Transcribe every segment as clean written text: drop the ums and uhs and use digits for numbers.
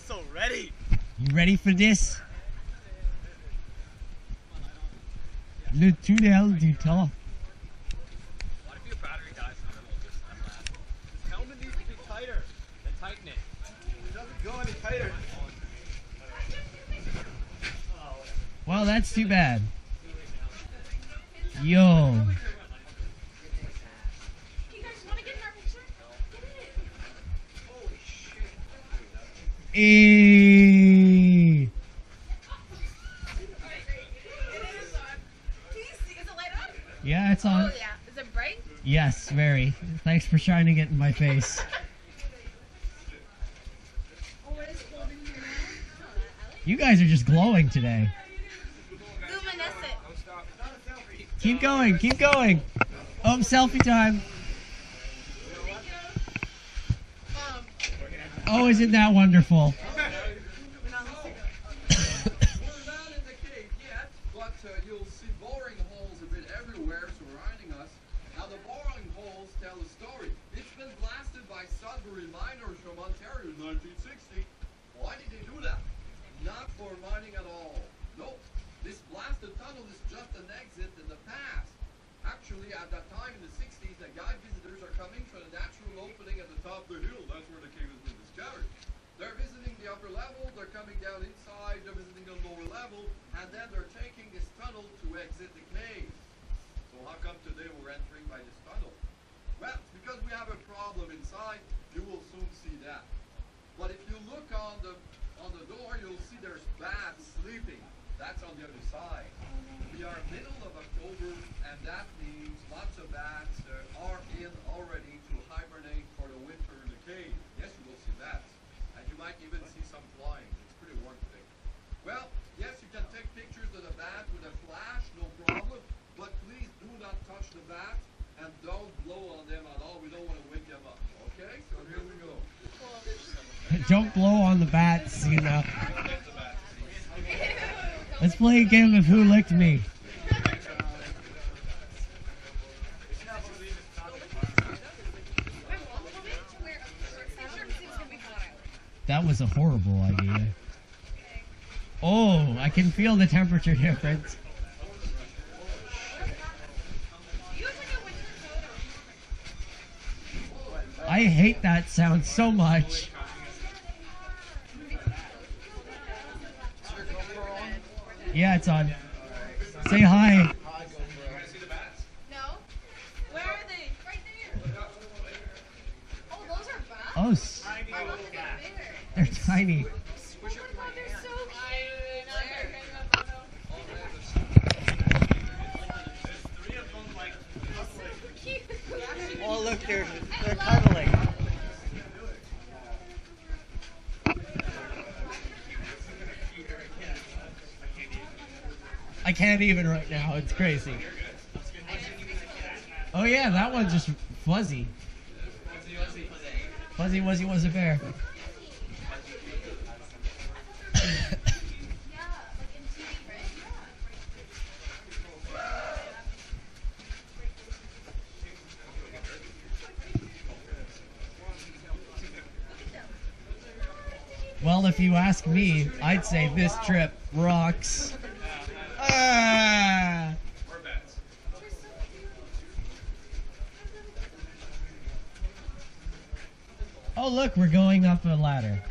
so ready. You ready for this? Le tunnel du temps. What if your battery dies in the middle of this lap? This helmet needs to be tighter. Then tighten it. It doesn't go any tighter. Well, that's too bad. Yo. You guys want to get in our picture? Get in. Holy shit. Eee. It is on. Can you see? Is it light up? Yeah, it's on. Oh, yeah. Is it bright? Yes, very. Thanks for shining it in my face. Oh, it is cold in here now. You guys are just glowing today. Luminescent. Keep going, keep going. Oh, selfie time. Oh, isn't that wonderful? We're not in the cave yet, but you'll see boring holes a bit everywhere surrounding us. Now the boring holes tell a story. It's been blasted by submarine miners from Ontario in 1960. Why did they do that? Not for mining at all. Nope. This blasted tunnel is just an exit in the past. Actually, at that time in the 60s, the guide visitors are coming from the natural opening at the top of the hill. That's where the cave has been discovered. They're visiting the upper level, they're coming down inside, they're visiting the lower level, and then they're taking this tunnel to exit the cave. So how come today we're entering by this tunnel? Well, it's because we have a problem inside. You will soon see that. But if you look on the door, you'll see there's bats sleeping. That's on the other side. We are middle of October, and that means lots of bats are in already to hibernate for the winter in the cave. Yes, you will see bats. And you might even see some flying. It's pretty warm today. Well, yes, you can take pictures of the bat with a flash, no problem. But please do not touch the bat and don't blow on them at all. We don't want to wake them up. Okay? So here we go. Don't blow on the bats, you know. Let's play a game of Who Licked Me. That was a horrible idea. Oh, I can feel the temperature difference. I hate that sound so much. Yeah, it's on. Say hi. No? Where are they? Right there. Oh, those are bats? Oh, Oh, look at them bigger. they're tiny. Oh my god, they're so cute. Oh, look, they're cuddling. I can't even right now. It's crazy. Oh yeah, that one's just fuzzy. Fuzzy Wuzzy was a bear. Well, if you ask me, I'd say this trip rocks. Ah! Oh, look, we're going up a ladder.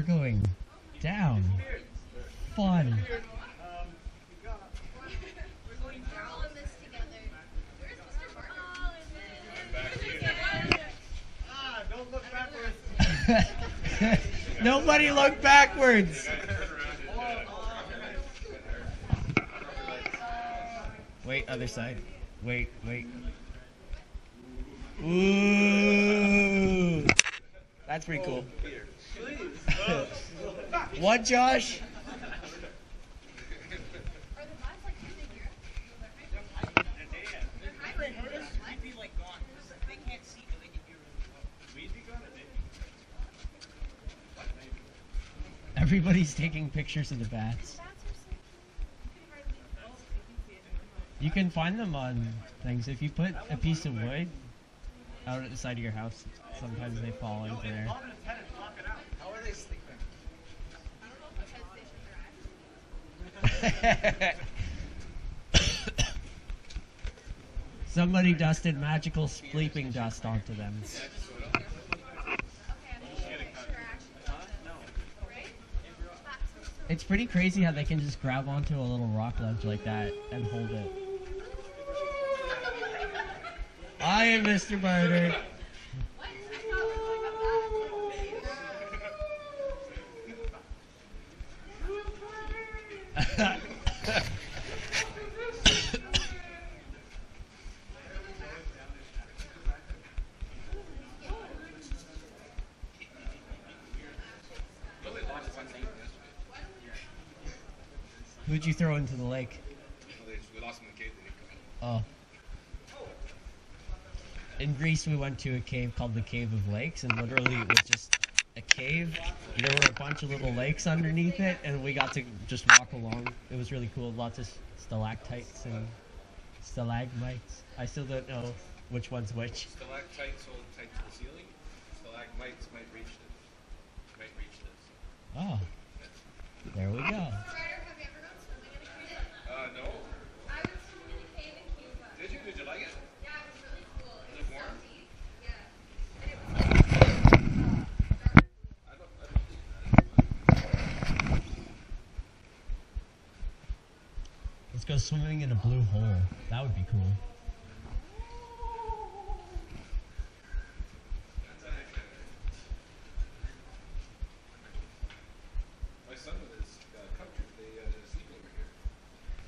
going down. Fun. We're all in this together. Where's Mr. Martin? Don't look backwards. Nobody look backwards. Wait, other side. Wait. Ooh. That's pretty cool. What, Josh? Are the vibes like really here? They're hybrid. We'd be like gone. They can't see, but they can hear really well. We'd be gone. Everybody's taking pictures of the bats. You can find them on things. If you put a piece of wood out at the side of your house, sometimes they fall into there. How are they sleeping? Somebody dusted magical sleeping dust onto them. It's pretty crazy how they can just grab onto a little rock ledge like that and hold it. I am Mr. Barter. Who'd you throw into the lake? We lost him in the cave. Oh. In Greece, we went to a cave called the Cave of Lakes, and literally it was just a cave. There were a bunch of little lakes underneath it, and we got to just walk along. It was really cool. Lots of stalactites and stalagmites. I still don't know which one's which. Stalactites hold tight to the ceiling. Stalagmites might reach this. Oh. There we go. Ryder, have you ever gone swimming in a cave? No. I went swimming in a cave in Cuba. Did you? Did you like it? Yeah, it was really cool. It Was was it so warm? deep. Yeah. And it was I don't Let's go swimming in a blue hole. That would be cool. My son with his country, they sleep over here.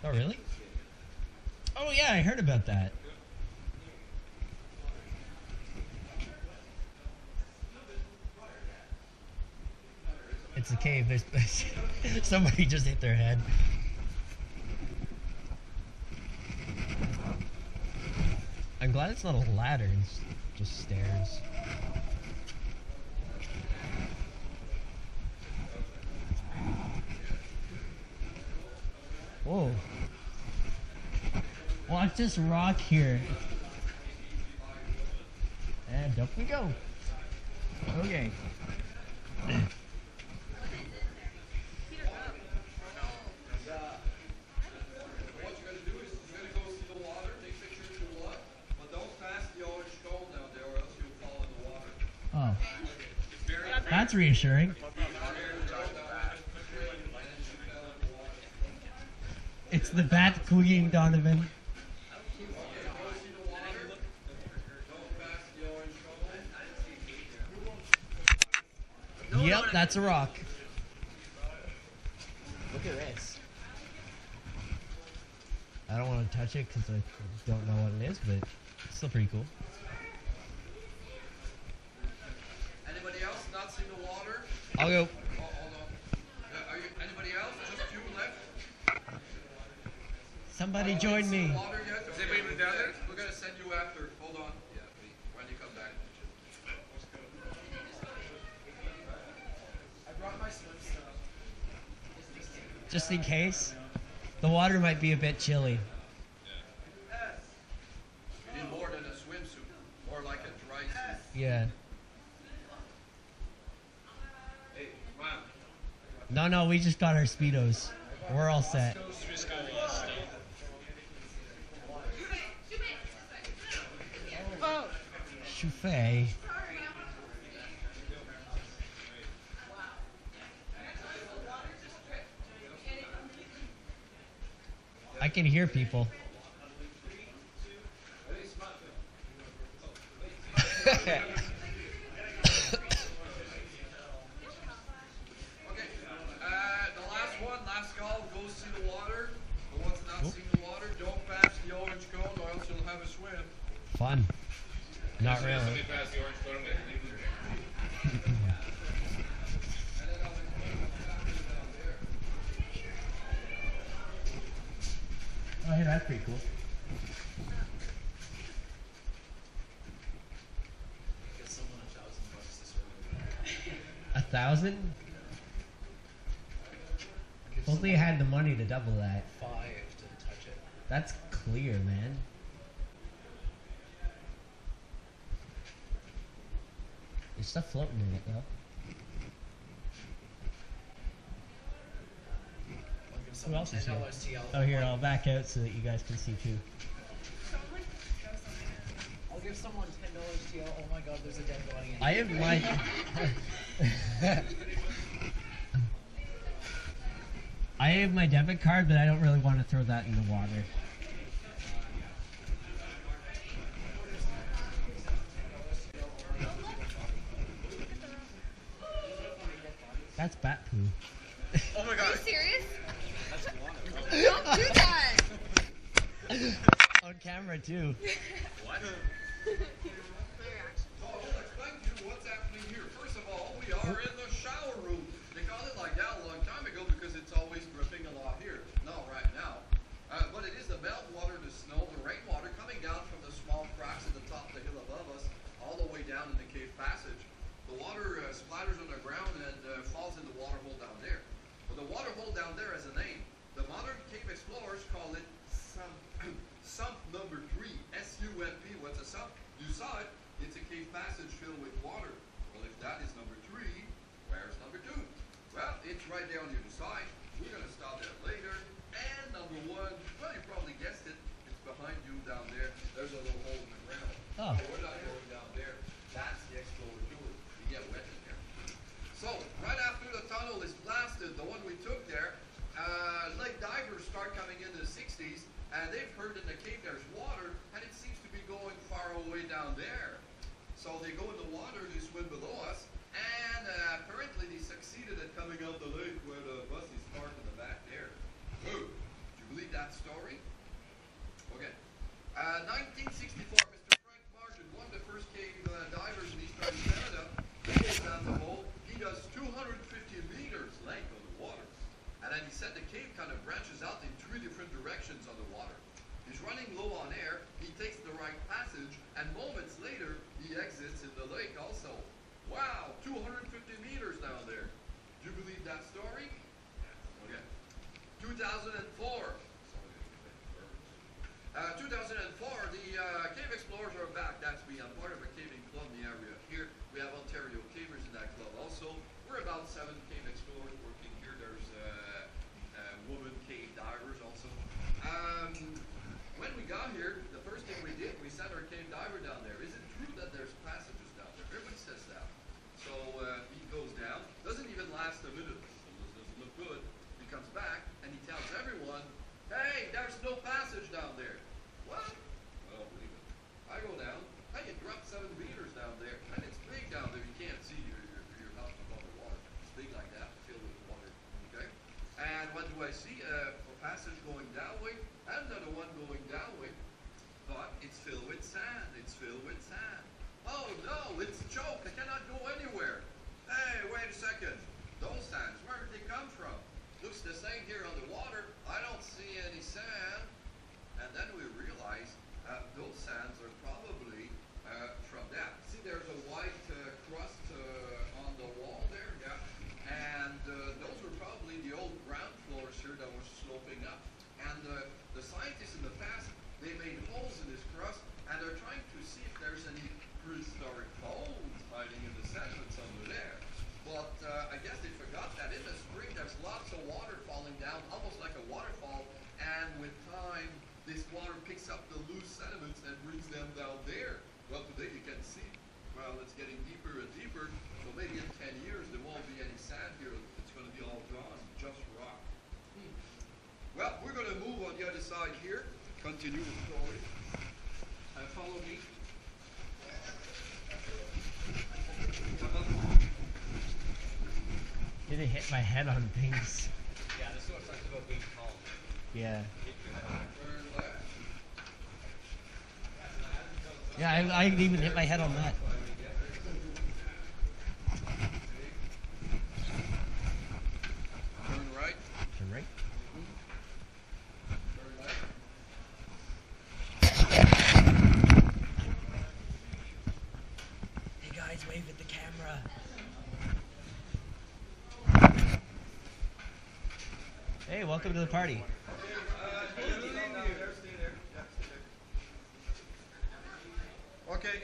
Oh, really? Oh, yeah, I heard about that. It's a cave. There's somebody just hit their head. I'm glad it's not a ladder. It's just stairs. Whoa. Watch this rock here. And up we go. Okay. What you're going to do is you're going to go see the water, take pictures of the water, but don't pass the orange stone down there or else you'll fall in the water. Oh. That's reassuring. It's the bat queen, Donovan. Yep, that's a rock. Look at this. I don't want to touch it because I don't know what it is, but it's still pretty cool. Anybody else not seen the water? I'll go. Oh, hold on. Are you, anybody else? Just you left? Somebody join me. Water yet? Is anybody down there? We're going to send you after. Hold on. Yeah, when you come back. I brought my swim stuff. Just in case. The water might be a bit chilly. You need more than a swimsuit. More like a dry suit. Yeah. Hey, come on. No, we just got our Speedos. We're all set. Chouffet. can hear people. Okay, the last one, last call, go see the water. The ones not seeing the water, don't pass the orange cone or else you'll have a swim. Fun. Not really. And then I'll explain what's happening down there. Oh, hey, that's pretty cool. Get someone $1,000 to swim. 1,000? Hopefully you had the money to double that. 5 to touch it. That's clear, man. There's stuff floating in it, though. I'll give someone else is here? $10 TL. Oh, here, I'll back out so that you guys can see too. I'll give someone $10 TL. Oh my god, there's a dead body in I have my... I have my debit card, but I don't really want to throw that in the water. That's bat poo. Oh my Are god. you serious? That's guano. Don't do that. On camera too. What? So I'll explain to you what's happening here. First of all, we are in the shower room. They called it like that a long time ago because it's always dripping a lot here. No, right now. But it is the meltwater, the snow, the rainwater coming down from the small cracks at the top of the hill above us, all the way down in the cave passage. The water splatters on the ground and falls in the water hole down there. But the water hole down there has a name. The modern cave explorers call it sump number 3, S-U-M-P. What's a sump? You saw it. It's a cave passage filled with water. Well, if that is number 3, where's number 2? Well, it's right down here beside. We're going to stop there later. And number 1, well, you probably guessed it. It's behind you down there. There's a little hole in the ground. Oh. We're not going down there. That's the explorer tour. You get wet in there. So, right after the tunnel is blasted, the one we took there, lake divers start coming in the 60s, and they've heard in the cave there's water, and it seems to be going far away down there. So they go in the water, they swim below us, and apparently they succeeded at coming out the lake where the bus is parked in the back there. Ooh, do you believe that story? Okay. 1964, Mr. Frank Martin, one of the first cave divers in eastern Canada, he goes down the hole, he does 250 meters length on the water. And then he said the cave kind of branches out in 3 different directions on the water. He's running low on air, he takes the right passage, and moments later, he exits in the lake also. Wow, 250 meters down there. Do you believe that story? Okay. 2004. 2004, the cave explorers are back. That's me. I'm part of a caving club in the area here. We have Ontario cavers in that club also. We're about 7 cave explorers working here. There's woman cave divers also. When we got here, the first thing we did, we sent our cave diver down there. Is it true that there's passages down there? Everybody says that. So he goes down, doesn't even last a minute. Doesn't look good. He comes back and he tells everyone, hey, there's no passage down there. What? Well, believe it. I go down, hey, it dropped 7 meters down there, and it's big down there. You can't see your house above the water. It's big like that, filled with water. Okay? And what do I see? A passage going that way, and another one going that way. But it's filled with sand. It's filled with sand. Oh no, it's a joke. I cannot go anywhere. Hey, wait a second. Those sands, where did they come from? Looks the same here on the water. I don't see any sand. And then we realize those sands are probably from that. See, there's a white crust on the wall there, yeah. And those were probably the old ground floors here that were sloping up. And the scientists in the past, they made holes in this crust, and they're trying to see if there's any prehistoric bones hiding in the sediments under there. But I guess they forgot that in the spring there's lots of water falling down, almost like a waterfall, and with time this water picks up the loose sediments and brings them down there. Well, today you can see, well, it's getting deeper and deeper, so maybe in 10 years there won't be any sand here. It's going to be all gone, just rock. Well, we're going to move on the other side here. Continue the story. And follow me. Didn't hit my head on things. Yeah, this is what sucks about being tall. Yeah. Turn left. Yeah, I even hit my head on that. Turn right. Turn right. Turn left. Hey guys, wave at the camera. Hey, welcome to the party. Okay,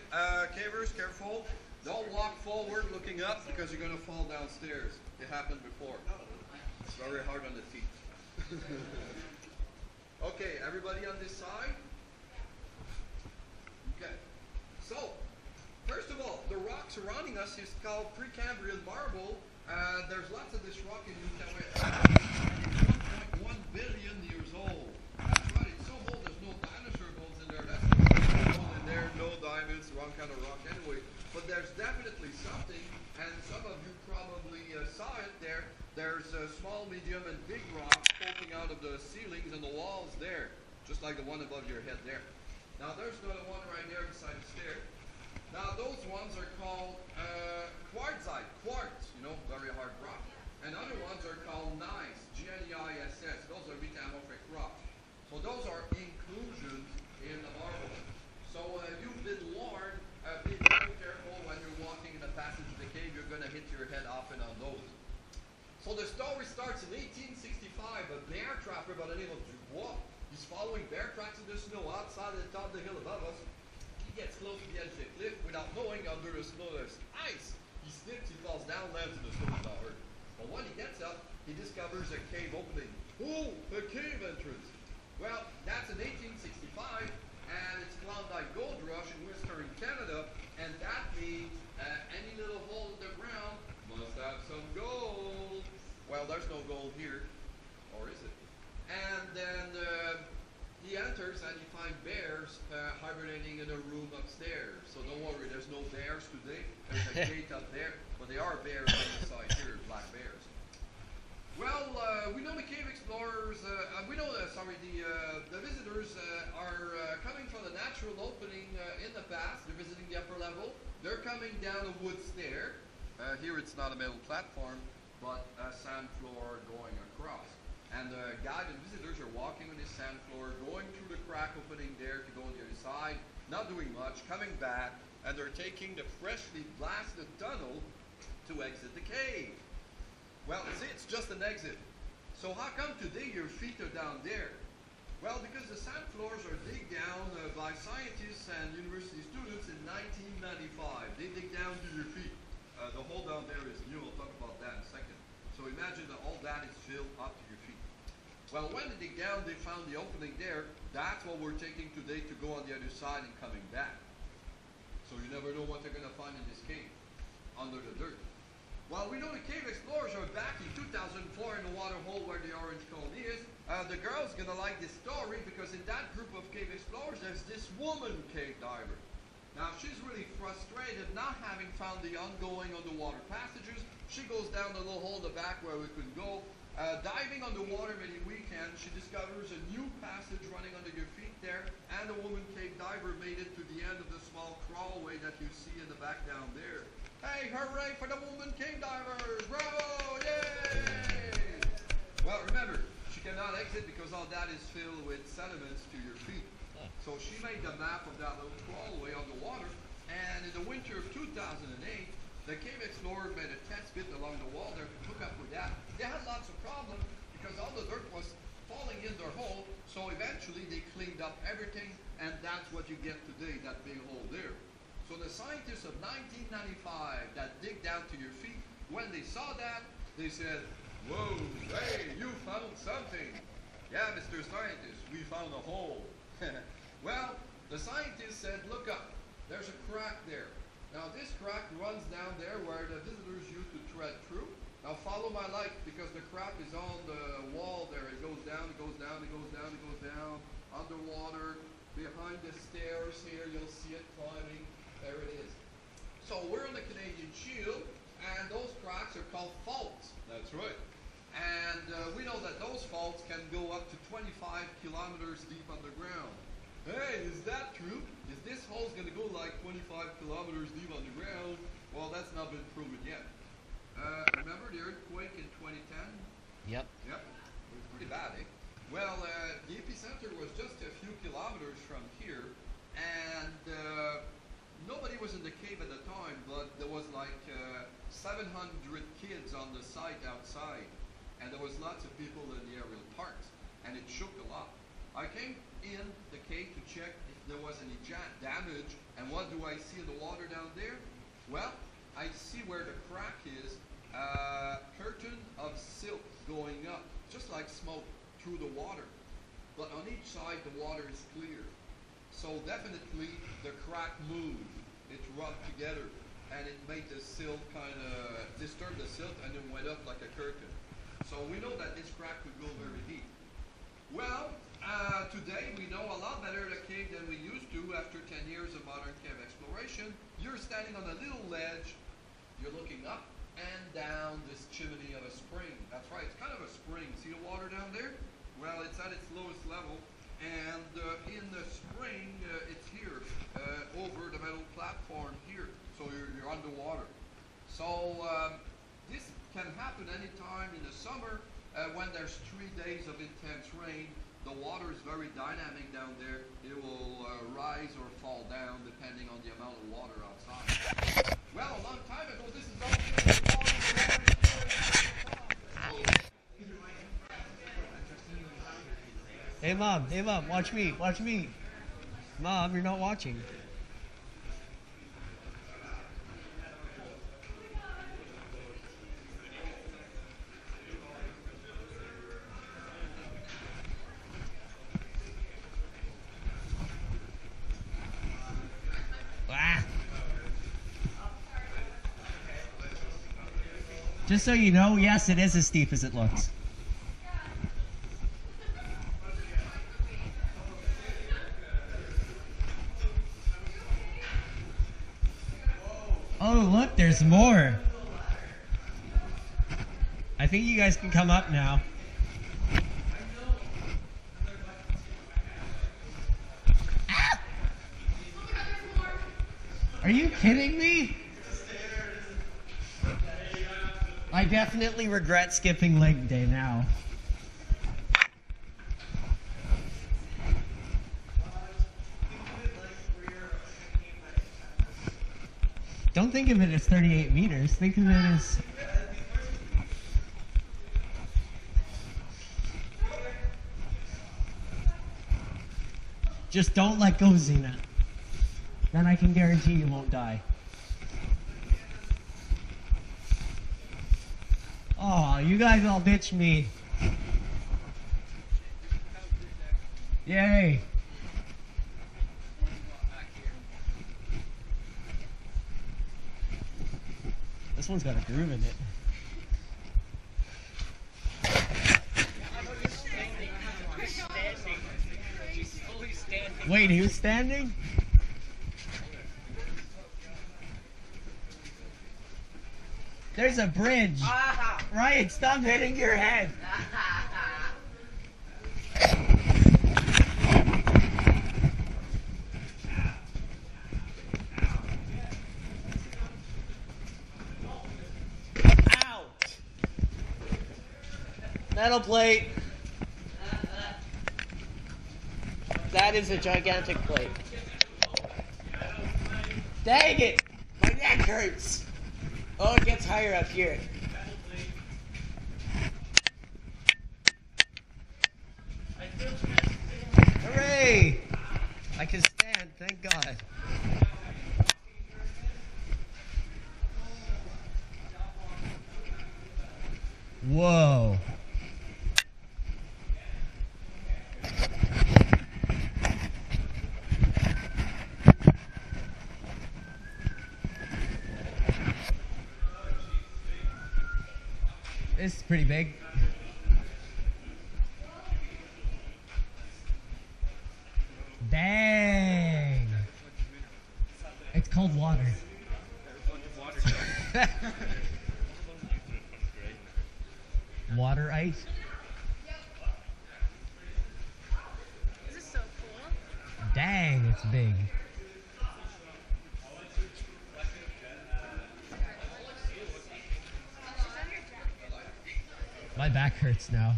cavers, careful. Don't walk forward looking up because you're going to fall downstairs. It happened before. It's very hard on the feet. Okay, everybody on this side? Okay. So, first of all, the rock surrounding us is called Precambrian marble. There's lots of this rock in Outaouais. It's 1.1 billion years old. That's right, it's so old there's no dinosaur bones in there. That's no gold in there, no diamonds, wrong kind of rock anyway. But there's definitely something, and some of you probably saw it there. There's small, medium, and big rocks poking out of the ceilings and the walls there, just like the one above your head there. Now there's another one right there beside the stair. Now those ones are called quartzite, quartz, you know, very hard rock. And other ones are called gneiss, G-N-E-I-S-S. Those are metamorphic rocks. So those are inclusions in the marble. So you've been warned, be very careful when you're walking in the passage of the cave. You're going to hit your head often on those. So the story starts in 1865. A bear trapper by the name of Dubois. He's following bear tracks in the snow outside the top of the hill above us. He gets close to the edge of the cliff without knowing under the snow there's ice. He slips, he falls down, lands in the snow, he's not hurt. But when he gets up, he discovers a cave opening. Oh, a cave entrance. Well, that's in 1865, and it's Klondike Gold Rush in Western Canada, and that means any little hole in the ground must have some gold. Well, there's no gold here, or is it? And then he enters and he finds bears hibernating in a room upstairs. So don't worry, there's no bears today. There's a gate up there, but there are bears on the side here, black bears. Well, we know the cave explorers, the visitors are coming from the natural opening in the past. They're visiting the upper level. They're coming down a wood stair. Here it's not a metal platform, but a sand floor going across. And the guide and visitors are walking on this sand floor, going through the crack opening there to go on the other side, not doing much, coming back, and they're taking the freshly blasted tunnel to exit the cave. Well, see, it's just an exit. So how come today your feet are down there? Well, because the sand floors are digged down by scientists and university students in 1995. They dig down to your feet. The hole down there is new. We'll talk about that in a second. So imagine that all that is filled up to your feet. Well, when they dig down, they found the opening there. That's what we're taking today to go on the other side and coming back. So you never know what they're going to find in this cave, under the dirt. Well, we know the cave explorers are back in 2004 in the water hole where the orange cone is. The girl's going to like this story because in that group of cave explorers, there's this woman cave diver. Now, she's really frustrated not having found the ongoing underwater passages. She goes down the little hole in the back where we could go. Diving underwater many weekends, she discovers a new passage running under your feet there, and the woman cave diver made it to the end of the small crawlway that you see in the back down there. Hey, hooray for the woman cave divers! Bravo! Yay! Well, remember, she cannot exit because all that is filled with sediments to your feet. So she made the map of that little crawlway underwater, and in the winter of 2008, the cave explorers made a test bit along the wall there to hook up with that. They had lots of problems because all the dirt was falling in their hole, so eventually they cleaned up everything, and that's what you get today, that big hole there. So the scientists of 1995 that dig down to your feet, when they saw that, they said, whoa, hey, you found something. Yeah, Mr. Scientist, we found a hole. Well, the scientists said, look up, there's a crack there. Now this crack runs down there where the visitors used to tread through. Now follow my light because the crack is on the wall there. It goes down, underwater. Behind the stairs here, you'll see it climbing. There it is. So we're on the Canadian Shield, and those cracks are called faults. That's right. And we know that those faults can go up to 25 kilometers deep underground. Hey, is that true? Is this hole's going to go like 25 kilometers deep underground? Well, that's not been proven yet. Remember the earthquake in 2010? Yep. Yep. It was pretty bad, eh? Well, the epicenter was just a few kilometers from here, and nobody was in the cave at the time, but there was like 700 kids on the site outside, and there was lots of people in the aerial parks, and it shook a lot. I came in the cave to check if there was any damage, and what do I see in the water down there? Well, I see where the crack is, a curtain of silt going up, just like smoke, through the water. But on each side, the water is clear. So definitely, the crack moved. It rubbed together, and it made the silt kind of disturb the silt, and it went up like a curtain. So we know that this crack could go very deep. Well, today we know a lot better the cave than we used to after 10 years of modern cave exploration. You're standing on a little ledge. You're looking up and down this chimney of a spring. That's right, it's kind of a spring. See the water down there? Well, it's at its lowest level, and in the spring, it's here, over the metal platform here. So you're underwater. So this can happen anytime in the summer when there's 3 days of intense rain. The water is very dynamic down there. It will rise or fall down depending on the amount of water outside. Well, a long time ago, this is all Hey mom, watch me. Mom, you're not watching. Ah. Just so you know, yes, it is as steep as it looks. Oh, look, there's more. I think you guys can come up now. Ah! Are you kidding me? I definitely regret skipping leg day now. Don't think of it as 38 meters. Think of it as... Just don't let go, Xena. Then I can guarantee you won't die. Oh, you guys all ditched me. Yay. This one's got a groove in it. Wait, who's standing? There's a bridge. Right, stop hitting your head. Ow! Metal plate. That is a gigantic plate. Dang it! My neck hurts. Oh, it gets higher up here. Hooray! I can stand, thank God. Whoa. This is pretty big. called water. Water ice? This is so cool. Dang, it's big. My back hurts now.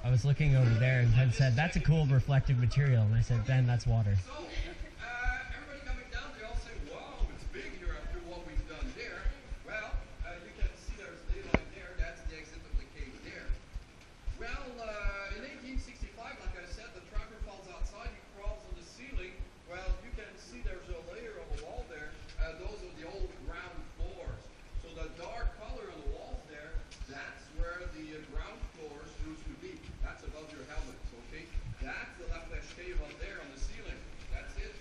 I was looking over there and Ben said, that's a cool reflective material. And I said, Ben, that's water. So, everybody coming down, they all say, wow, it's big here after what we've done there. Well, you can see there's daylight there. That's the exit of the cave there. Well, in 1865, like I said, the trapper falls outside, he crawls on the ceiling. Well, you can see there's a layer of a wall there. Those are the old ground floors. So the dark color of the walls there, that's where the ground floors used to be. That's above your helmets, okay? That's the LaFleche Cave up there on the ceiling. That's it.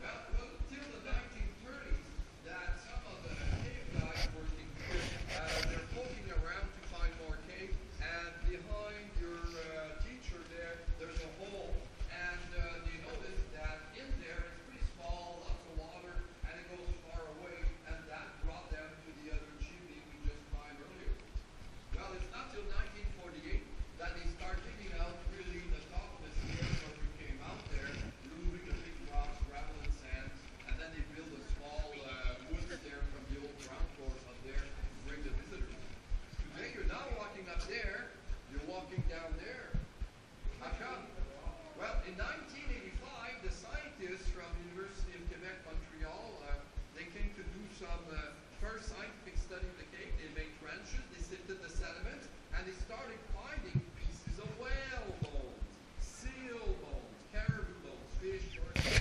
Well, till the 1930s, that some of the cave guys working here, they're poking around to find more cave, and behind your teacher there, there's a hole. And they noticed that in there it's pretty small, lots of water, and it goes far away, and that brought them to the other chimney we just climbed earlier. Well, it's not till 1948 that they start digging out really the top of the stairs where we came out there, removing the big rocks, gravel, and sand, and then they build a small wood stair from the old ground floors up there to bring the visitors. Today you're not walking up there, you're walking down there. How come? Well, in 1985, the scientists from the University of Quebec, Montreal, they came to do some first scientific study of the cave. They made trenches, they sifted the sediment, and they started finding pieces of whale bones, seal bones, caribou bones, fish, birds.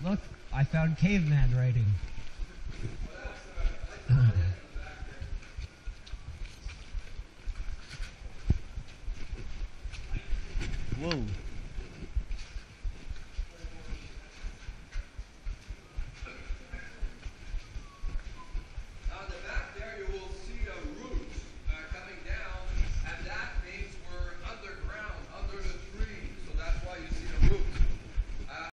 Look, I found caveman writing. Whoa.